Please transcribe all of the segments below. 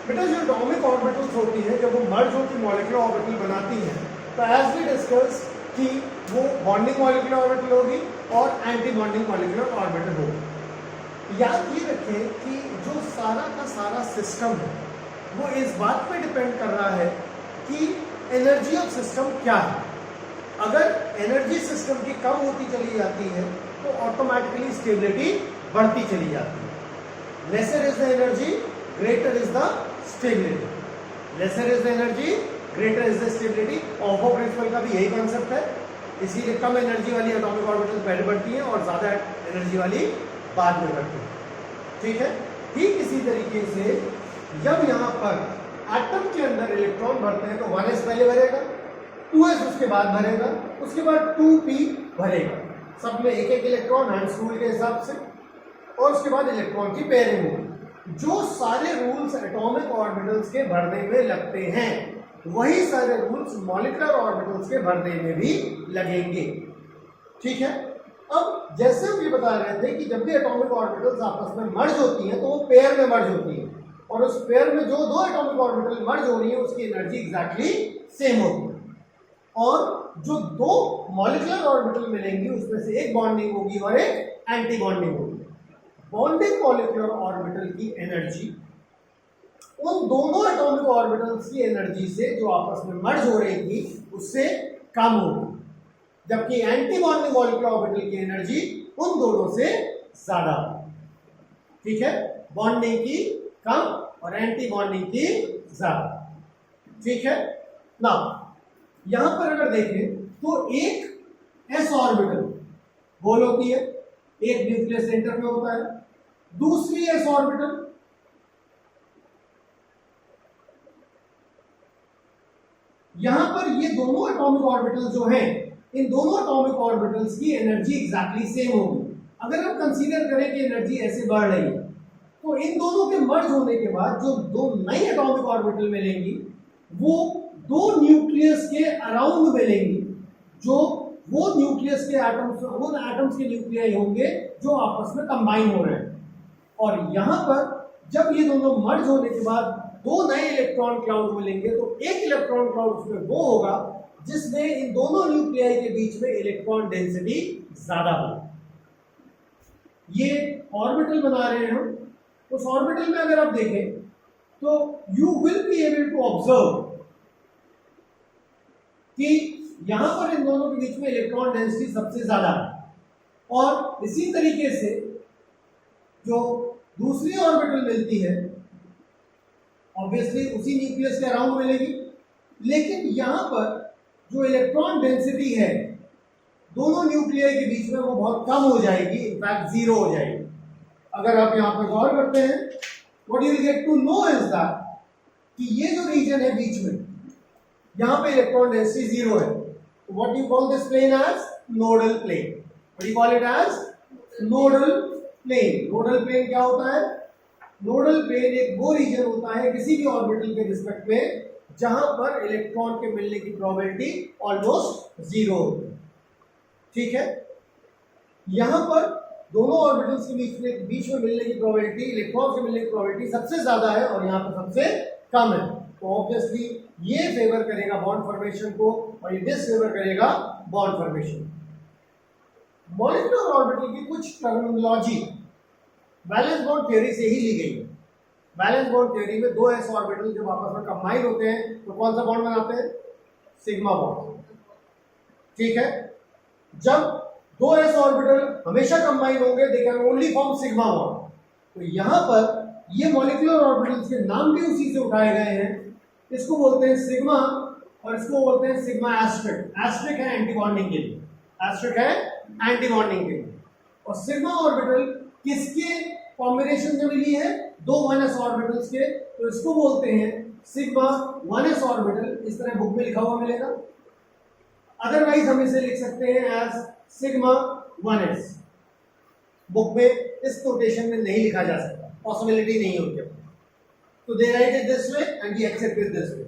बेटा जो atomic orbitals होती हैं जब वो मर्ज होकर मॉलिक्यूलर ऑर्बिटल बनाती हैं तो एज वी डिस्कस कि वो बॉन्डिंग मॉलिक्यूलर ऑर्बिटल होगी और एंटी बॉन्डिंग मॉलिक्यूलर ऑर्बिटल होगी। याद ये रखें कि जो सारा का सारा सिस्टम है वो इस बात पे डिपेंड कर रहा है कि एनर्जी ऑफ सिस्टम क्या है। अगर एनर्जी सिस्टम की कम होती चली जाती है तो ऑटोमेटिकली स्टेबिलिटी बढ़ती चली जाती है। Lesser is the energy, greater is the stability. Lesser is the energy, greater is the stability. Aufbau principle का भी यही कॉन्सेप्ट है, इसीलिए कम एनर्जी वाली एटॉमिक ऑर्बिटल पहले बढ़ती है और ज्यादा एनर्जी वाली बाद में बढ़ती है। ठीक है, ठीक इसी तरीके से जब यहां पर एटम के अंदर इलेक्ट्रॉन भरते हैं तो 1s पहले भरेगा, 2s उसके बाद भरेगा, उसके बाद 2p भरेगा, सब में एक एक इलेक्ट्रॉन हैंड्स रूल के हिसाब से, और उसके बाद इलेक्ट्रॉन की पेयरिंग होगी। जो सारे रूल्स एटॉमिक ऑर्बिटल्स के भरने में लगते हैं वही सारे रूल्स मॉलिक्यूलर ऑर्बिटल्स के भरने में भी लगेंगे। ठीक है, अब जैसे हम ये बता रहे थे कि जब भी एटॉमिक ऑर्बिटल्स आपस में मर्ज होती हैं तो वो पेयर में मर्ज होती है, और उस पेयर में जो दो एटॉमिक ऑर्बिटल मर्ज हो रही है उसकी एनर्जी एग्जैक्टली सेम होगी, और जो दो मॉलिक्यूलर ऑर्बिटल मिलेंगी उसमें से एक बॉन्डिंग होगी और एक एंटी बॉन्डिंग होगी। बॉन्डिंग मॉलिक्यूलर ऑर्बिटल की एनर्जी उन दोनों एटॉमिक ऑर्बिटल्स की एनर्जी से जो आपस में मर्ज हो रही थी उससे कम होगी, जबकि एंटी बॉन्डिंग मॉलिक्यूलर ऑर्बिटल की एनर्जी उन दोनों से ज्यादा। ठीक है, बॉन्डिंग की कम और एंटी बॉन्डिंग की ज्यादा। ठीक है ना, यहां पर अगर देखें तो एक एस ऑर्बिटल गोल होती है, एक न्यूक्लियस सेंटर में होता है, दूसरी एस ऑर्बिटल यहां पर ये दोनों एटॉमिक ऑर्बिटल जो हैं इन दोनों एटॉमिक ऑर्बिटल्स की एनर्जी एग्जैक्टली सेम होगी। अगर हम कंसीडर करें कि एनर्जी ऐसे बढ़ रही है तो इन दोनों के मर्ज होने के बाद जो दो नई एटॉमिक ऑर्बिटल मिलेंगी वो दो न्यूक्लियस के अराउंड मिलेंगी, जो वो न्यूक्लियस के एटम्स उन एटम्स के न्यूक्लियाई होंगे जो आपस में कंबाइन हो रहे हैं। और यहां पर जब ये दोनों मर्ज होने के बाद दो नए इलेक्ट्रॉन क्लाउड मिलेंगे तो एक इलेक्ट्रॉन क्लाउड उसमें वो होगा जिसमें इन दोनों न्यूक्लियाई के बीच में इलेक्ट्रॉन डेंसिटी ज्यादा हो। ये ऑर्बिटल बना रहे हैं हम, उस ऑर्बिटल में अगर आप देखें तो you will be able to observe कि यहां पर इन दोनों के बीच में इलेक्ट्रॉन डेंसिटी सबसे ज्यादा है, और इसी तरीके से जो दूसरी ऑर्बिटल मिलती है ऑब्वियसली उसी न्यूक्लियस के अराउंड मिलेगी, लेकिन यहां पर जो इलेक्ट्रॉन डेंसिटी है दोनों न्यूक्लियाई के बीच में वो बहुत कम हो जाएगी, इनफैक्ट जीरो हो जाएगी। अगर आप यहां पर गौर करते हैं what you will get to know is that कि ये जो रीजन है बीच में यहां पे इलेक्ट्रॉन डेंसिटी जीरो है। What you call this plane as nodal plane, what you call it as nodal plane. Nodal plane क्या होता है? नोडल प्लेन एक वो रीजन होता है किसी भी ऑर्बिटल के रिस्पेक्ट में जहां पर इलेक्ट्रॉन के मिलने की प्रोबेबिलिटी ऑलमोस्ट जीरो होती है। ठीक है, यहां पर दोनों ऑर्बिटल्स के बीच में मिलने की प्रोबेबिलिटी, इलेक्ट्रॉन के मिलने की प्रोबेबिलिटी सबसे ज्यादा है और यहां पर सबसे कम है, तो ऑब्वियसली ये फेवर करेगा बॉन्ड फॉर्मेशन को और ये डिसफेवर करेगा बॉन्ड फॉर्मेशन। मॉलिक्यूलर ऑर्बिटल की कुछ टर्मिनोलॉजी वैलेंस बॉन्ड थ्योरी से ही ली गई है। वैलेंस बॉन्ड थ्योरी में दो एस ऑर्बिटल जब आपस में कंबाइन होते हैं तो कौन सा बॉन्ड बनाते हैं? Sigma bond. ठीक है, जब दो एस ऑर्बिटल हमेशा कंबाइन होंगे they can only form sigma bond. तो यहां पर ये मॉलिक्यूलर ऑर्बिटल्स के नाम भी उसी से उठाए गए हैं। इसको बोलते हैं सिग्मा और इसको बोलते हैं सिग्मा एस्ट्रिक। एस्ट्रिक है एंटी बॉन्डिंग के लिए, एस्ट्रिक है एंटी बॉन्डिंग के लिए। और सिग्मा ऑर्बिटल किसके कॉम्बिनेशन में मिली है? दो 1s ऑर्बिटल्स के, तो इसको बोलते हैं सिग्मा 1s ऑर्बिटल। इस तरह बुक में लिखा हुआ मिलेगा, अदरवाइज हम इसे लिख सकते हैं एज सिग्मा 1s। बुक में इस नोटेशन में नहीं लिखा जा सकता, पॉसिबिलिटी नहीं होती। तो they write it this way and we accept it this way.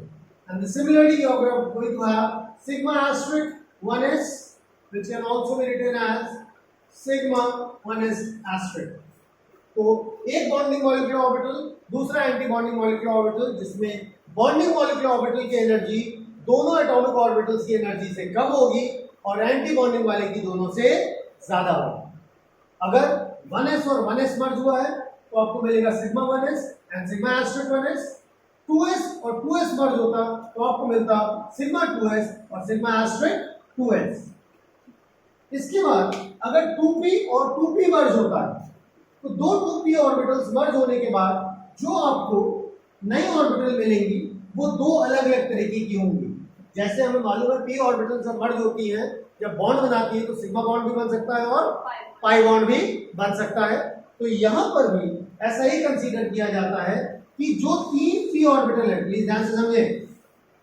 And similarly you are going to have sigma asterisk 1s which can also be written as sigma 1s asterisk. तो एक bonding molecular orbital, दूसरा anti bonding molecular orbital, जिसमें bonding molecular orbital की energy दोनों atomic orbitals की energy से कम होगी और एंटी बॉन्डिंग वाले की दोनों से ज्यादा होगी। अगर 1s और 1s मर्ज हुआ है तो आपको मिलेगा sigma 1s and sigma asterisk 1s। 2s और 2s मर्ज होता तो आपको मिलता सिग्मा 2s और सिग्मा एस्टेरिक 2s। इसके बाद अगर 2p और 2p मर्ज होता है तो दो 2p ऑर्बिटल्स मर्ज होने के बाद जो आपको नई ऑर्बिटल मिलेंगी वो दो अलग अलग तरीके की होंगी। जैसे हमें मालूम है p ऑर्बिटल जब मर्ज होती है, जब बॉन्ड बनाती है तो सिग्मा बॉन्ड भी बन सकता है और पाई बॉन्ड भी बन सकता है। तो यहां पर भी ऐसा ही कंसीडर किया जाता है कि जो तीन p ऑर्बिटल है, प्लीज ध्यान से समझे,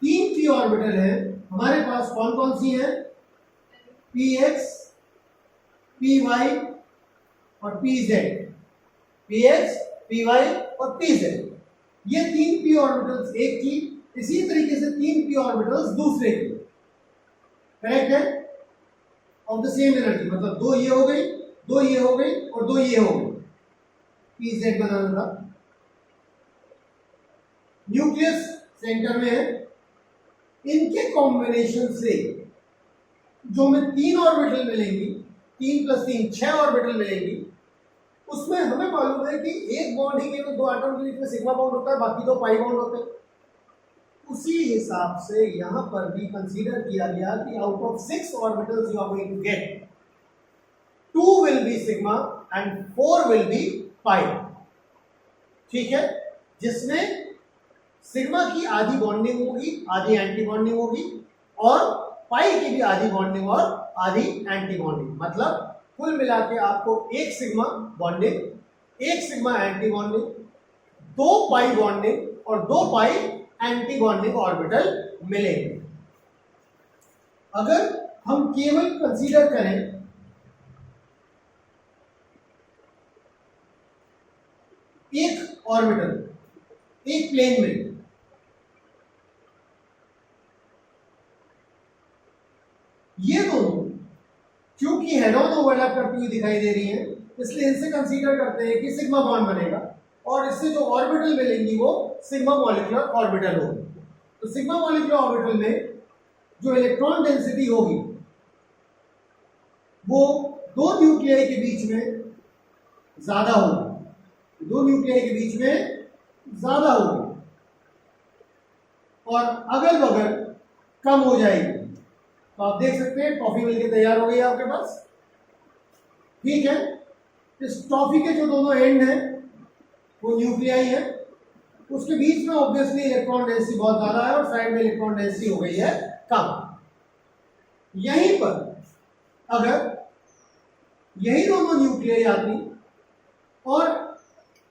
तीन p ऑर्बिटल है हमारे पास कौन कौन सी है, px, py और pz, px, py और pz। ये तीन p ऑर्बिटल्स एक की, इसी तरीके से तीन p ऑर्बिटल्स दूसरे की, करेक्ट है, ऑफ द सेम एनर्जी, मतलब दो ये हो गई, दो ये हो गई और दो ये हो गई, pz बनाना था। न्यूक्लियस सेंटर में है, इनके कॉम्बिनेशन से जो हमें तीन ऑर्बिटल मिलेंगी, 3 + 3 6 ऑर्बिटल मिलेंगी, उसमें हमें मालूम है कि एक बॉन्ड ही केवल दो एटम के बीच में सिग्मा बॉन्ड होता है, बाकी दो पाई बॉन्ड होते हैं। उसी हिसाब से यहां पर भी कंसीडर किया गया कि out of 6 orbitals you are going to get 2 will be sigma and 4 will be pi. ठीक है, जिसमें सिग्मा की आधी बॉन्डिंग होगी, आधी एंटी बॉन्डिंग होगी, और पाई की भी आधी बॉन्डिंग और आधी एंटी बॉन्डिंग। मतलब कुल मिला के आपको एक सिग्मा बॉन्डिंग, एक सिग्मा एंटी बॉन्डिंग, दो पाई बॉन्डिंग और दो पाई एंटी बॉन्डिंग ऑर्बिटल मिलेंगे। अगर हम केवल कंसीडर करें एक ऑर्बिटल एक प्लेन में, ये दोनों क्योंकि हेड ऑन ओवरलैप करती हुई दिखाई दे रही हैं, इसलिए इनसे कंसीडर करते हैं कि सिग्मा बॉन्ड बनेगा और इससे जो ऑर्बिटल मिलेंगी वो सिग्मा मॉलिक्यूलर ऑर्बिटल होगी। तो सिग्मा मॉलिक्यूलर ऑर्बिटल में जो इलेक्ट्रॉन डेंसिटी होगी वो दो न्यूक्लियाई के बीच में ज्यादा होगी, दो न्यूक्लियाई के बीच में ज्यादा होगी और अगल बगल कम हो जाएगी। तो आप देख सकते हैं टॉफी मिलके तैयार हो गई आपके पास। ठीक है, इस टॉफी के जो दोनों एंड हैं वो न्यूक्लियाई है, उसके बीच में ऑब्वियसली इलेक्ट्रॉन डेंसिटी बहुत ज्यादा है और साइड में इलेक्ट्रॉन डेंसिटी हो गई है कम। यहीं पर अगर यही दोनों न्यूक्लियाई आती और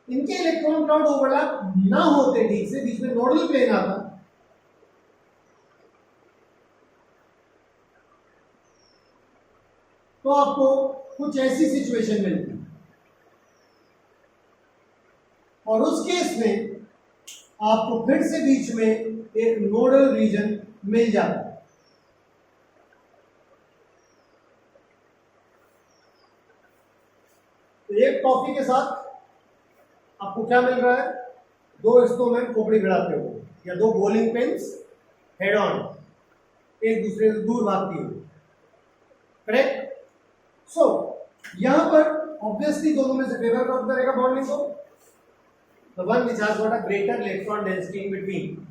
इनके इलेक्ट्रॉन क्लाउड ओवरलैप ना होते ठीक से, बीच में नोडल प्लेन आता, तो आपको कुछ ऐसी सिचुएशन मिलती और उस केस में आपको फिर से बीच में एक नोडल रीजन मिल जाता है। तो एक टॉफी के साथ आपको क्या मिल रहा है, दो इंस्ट्रूमेंट खोपड़ी भिड़ाते हुए या दो बॉलिंग पिन्स हेड ऑन एक दूसरे से दूर भागती हुई, करेक्ट। सो यहां पर ऑब्वियसली दोनों में से फेवर कौन करेगा बॉन्डिंग को, the one which has got a greater electron density in between.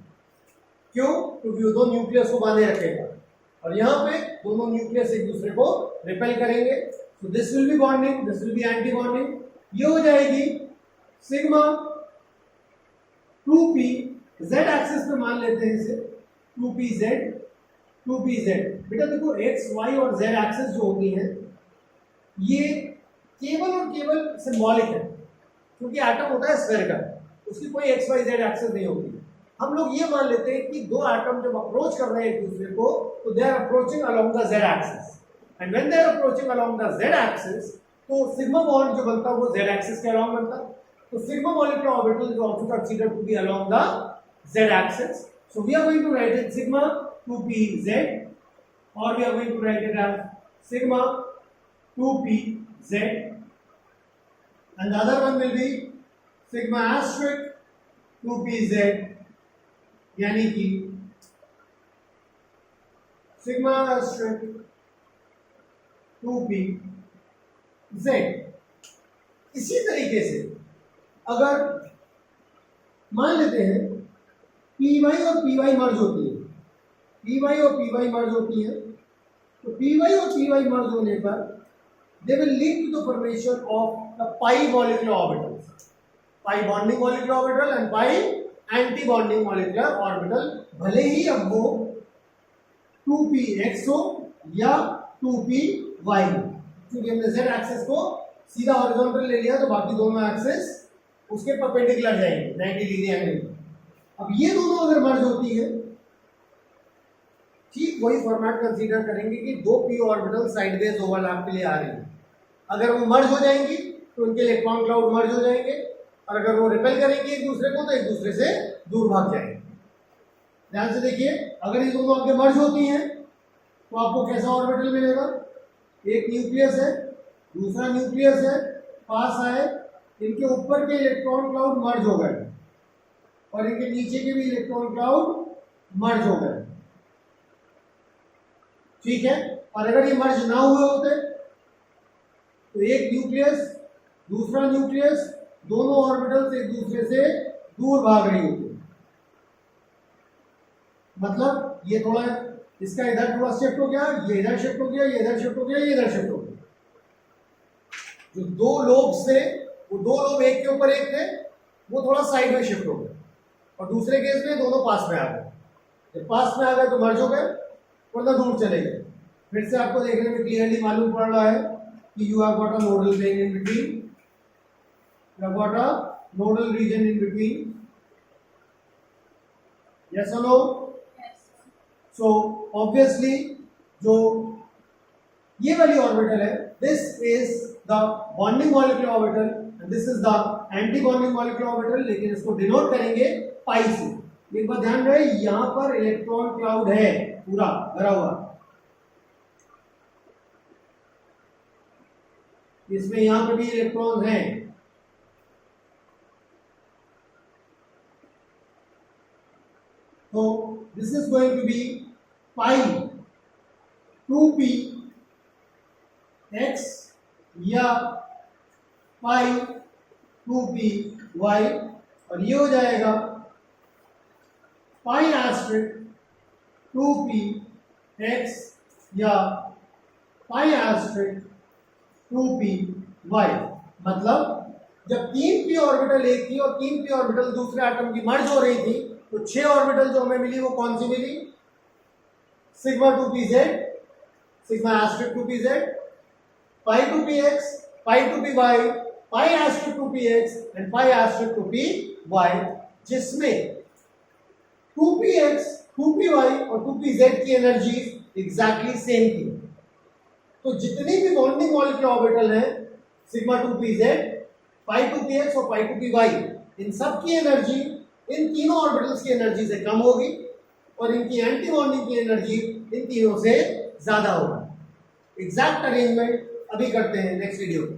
क्यों? क्योंकि वो दो न्यूक्लियस को बांधे रखेगा और यहां पे दोनों न्यूक्लियस एक दूसरे को रिपेल करेंगे। So this will be bonding, this will be anti bonding. ये हो जाएगी सिग्मा 2p, z एक्सिस पे मान लेते हैं इसे 2pz, 2pz। बेटा देखो x, y और z एक्सिस जो होती हैं ये केवल और केवल सिंबॉलिक है, क्योंकि एटम होता है स्फेरिकल, उसकी कोई एक्स वाई जेड एक्सिस नहीं होती। हम लोग ये मान लेते हैं कि दो एटम जब अप्रोच कर रहे हैं एक दूसरे को तो they are approaching along the Z axis, and when they are approaching along the Z axis तो सिग्मा बॉन्ड जो बनता है वो जेड एक्सिस के अलोंग बनता है। तो sigma molecular orbital is also considered to be along the Z axis. So we are going to write it sigma 2pz और we are going to write it as sigma 2pz and the other one will be sigma asterisk 2pz, यानी कि sigma asterisk 2pz। इसी तरीके से अगर मान लेते हैं py और py मर्ज होती है, py और py मर्ज होती है, तो py और py मर्ज होने पर they will lead to the formation of the pi molecular orbitals, pi bonding molecular orbital and pi anti bonding molecular orbital, भले ही अब वो 2px हो या 2py हो, क्योंकि हमने z एक्सिस को सीधा हॉरिजॉन्टल ले लिया तो बाकी दोनों एक्सिस उसके परपेंडिकुलर जाएंगे 90 डिग्री एंगल। अब ये दोनों अगर मर्ज होती है, ठीक वही फॉर्मेट कंसीडर करेंगे कि दो p ऑर्बिटल साइडवेज ओवरलैप के लिए आ रही है। अगर वो मर्ज हो जाएंगी तो उनके इलेक्ट्रॉन क्लाउड मर्ज हो जाएंगे, और अगर वो रिपेल करेंगे एक दूसरे को तो एक दूसरे से दूर भाग जाएंगे। ध्यान से देखिए, अगर ये दोनों आपके मर्ज होती हैं तो आपको कैसा ऑर्बिटल मिलेगा? एक न्यूक्लियस है, दूसरा न्यूक्लियस है, पास आए, इनके ऊपर के इलेक्ट्रॉन क्लाउड मर्ज हो गए और इनके नीचे के भी इलेक्ट्रॉन क्लाउड मर्ज हो गए, ठीक है। और अगर ये मर्ज ना हुए होते तो एक न्यूक्लियस दूसरा न्यूक्लियस दोनों ऑर्बिटल्स एक दूसरे से दूर भाग रही होती, मतलब ये थोड़ा इसका इधर थोड़ा शिफ्ट हो गया, ये इधर शिफ्ट हो गया, ये इधर शिफ्ट हो गया, ये इधर शिफ्ट हो गया। जो दो लोब्स थे वो दो लोब एक के ऊपर एक थे, वो थोड़ा साइड में शिफ्ट हो गए, और दूसरे केस में दोनों पास में आ गए। जब पास में आ गए तो मर्ज हो गए, वरना दूर चले गए। फिर से आपको देखने में क्लियरली मालूम पड़ रहा है कि you have got a nodal plane in between, you have got a nodal region in between, yes और नो? सो ऑब्वियसली जो ये वाली ऑर्बिटल है, this is the bonding molecular orbital and this is the anti bonding molecular orbital, लेकिन इसको denote करेंगे पाई से। एक बात ध्यान रहे, यहां पर इलेक्ट्रॉन क्लाउड है पूरा भरा हुआ, इसमें यहां पे भी इलेक्ट्रॉन हैं, तो this is going to be pi 2p x या पाई 2p y, और ये हो जाएगा पाई एस्ट्रिक 2p x या पाई एस्ट्रिक 2p y। मतलब जब 3p ऑर्बिटल एक थी और 3p ऑर्बिटल दूसरे एटम की मर्ज हो रही थी, तो 6 ऑर्बिटल जो हमें मिली वो कौन सी मिली? Sigma 2pz, sigma asterisk 2pz, pi 2px, pi 2py, pi asterisk 2px and pi asterisk 2py, जिसमें 2px, 2py और 2pz की एनर्जी एग्जैक्टली सेम थी। तो जितनी भी बॉन्डिंग मॉलिक्यूलर ऑर्बिटल है, सिग्मा 2pz, पाई 2px और पाई 2py, इन सब की एनर्जी इन तीनों ऑर्बिटल्स की एनर्जी से कम होगी और इनकी एंटी बॉन्डिंग की एनर्जी इन तीनों से ज्यादा होगी। एग्जैक्ट अरेंजमेंट अभी करते हैं नेक्स्ट वीडियो में।